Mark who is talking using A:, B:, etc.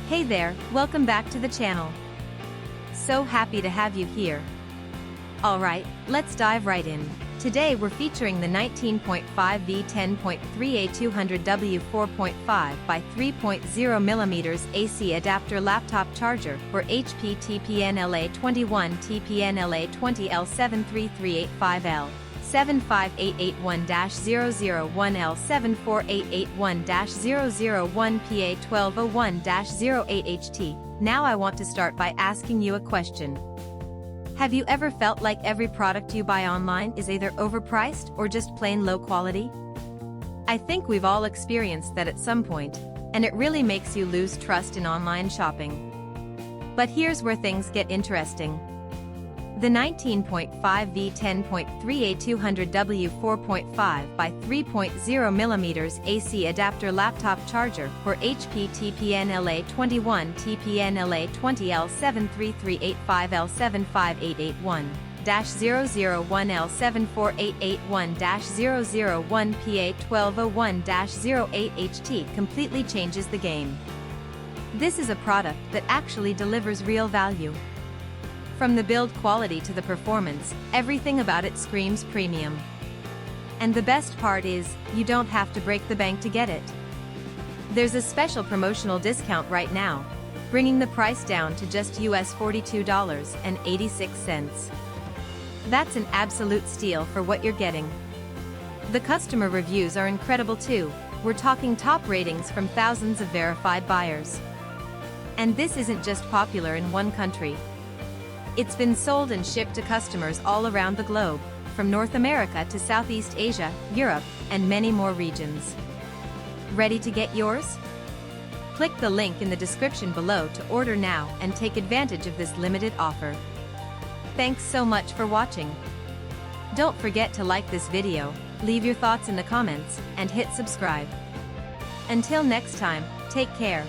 A: Hey there, welcome back to the channel. So happy to have you here. Alright, let's dive right in. Today we're featuring the 19.5V 10.3A 200W 4.5 by 3.0mm AC adapter laptop charger for HP TPNLA21 TPNLA20L73385L 75881-001L74881-001PA1201-08HT. Now I want to start by asking you a question. Have you ever felt like every product you buy online is either overpriced or just plain low quality? I think we've all experienced that at some point, and it really makes you lose trust in online shopping. But here's where things get interesting. The 19.5V 10.3A 200W 4.5 by 3.0mm AC adapter laptop charger for HP TPNLA21 TPNLA20L73885L75881-001PA1201-08HT completely changes the game. This is a product that actually delivers real value. From the build quality to the performance, everything about it screams premium. And the best part is, you don't have to break the bank to get it. There's a special promotional discount right now, bringing the price down to just US $42.86. That's an absolute steal for what you're getting. The customer reviews are incredible too. We're talking top ratings from thousands of verified buyers. And this isn't just popular in one country. It's been sold and shipped to customers all around the globe, from North America to Southeast Asia, Europe, and many more regions. Ready to get yours? Click the link in the description below to order now and take advantage of this limited offer. Thanks so much for watching. Don't forget to like this video, leave your thoughts in the comments, and hit subscribe. Until next time, take care.